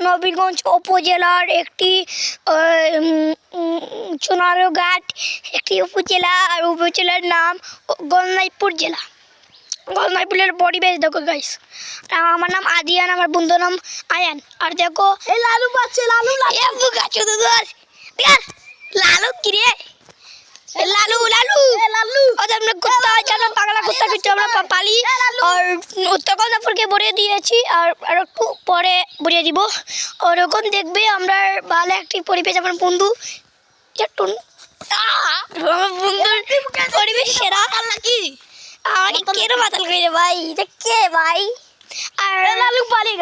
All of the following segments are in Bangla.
নবীগঞ্জ উপজেলার একটি চুনারঘাট একটি উপজেলা, আর উপজেলার নাম গলনাইপুর জেলা। গলনাইপুরের পরিবেশ দেখো গাইস। আমার নাম আদিয়ান, আমার বন্ধুর নাম আয়ান। আর দেখো এই লালু পাচ্ছে, লালু লালু কি রে? লালু লালু লালু আমরা কুত্তা জানো, পাগলা কুত্তা কিছু আমরা পালি। আর উত্তর কমলাপুরকে ভরিয়ে দিয়েছি, আর একটু পরে ভরিয়ে দিব। ওরকম দেখবে আমরা ভালো একটি পরিবেশ। আমার বন্ধু বন্ধুর পরিবেশ সেরা নাকি? আমাকে কেন মাতাল করে ভাই? এটা কে ভাই? আর লালু পালিয়ে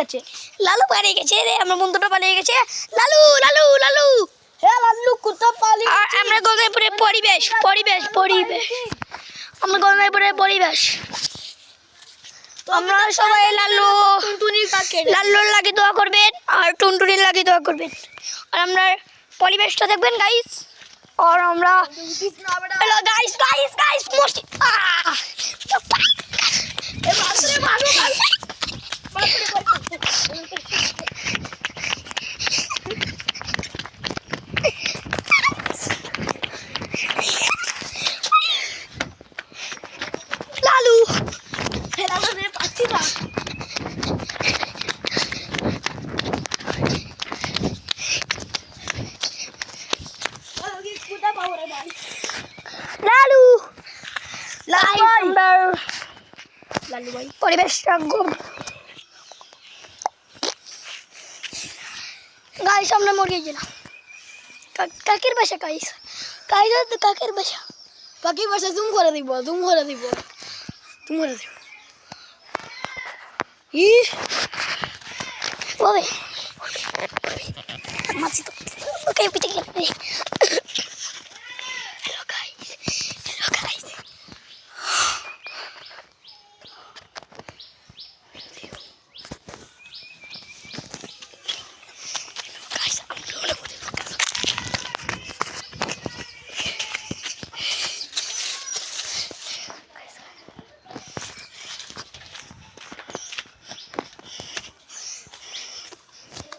গেছে, রে, আমার বন্ধুটা পালিয়ে গেছে। লালু লালু লালু লালু কোথা পালিয়ে? আর আমরা গলনাইপুরের পরিবেশ আমরা গলনাইপুরের পরিবেশ। আমরা সবাই লাল্লুর লাগি দোয়া করবেন আর টুনটুনির লাগি দোয়া করবেন। আর আমরা পরিবেশটা দেখবেন গাইস। আর আমরা হ্যালো গাইস মস্তি লালু পাচ্ছি না। লালু লালু ভাই পরিবেশটা গাইস আমরা মরে গেলাম। কাকের বাসা গাইস কাকের বাসা। পাখির বাসা জুম করে দিব ই ওবে মাছি তো ওকে পিঠে গেলে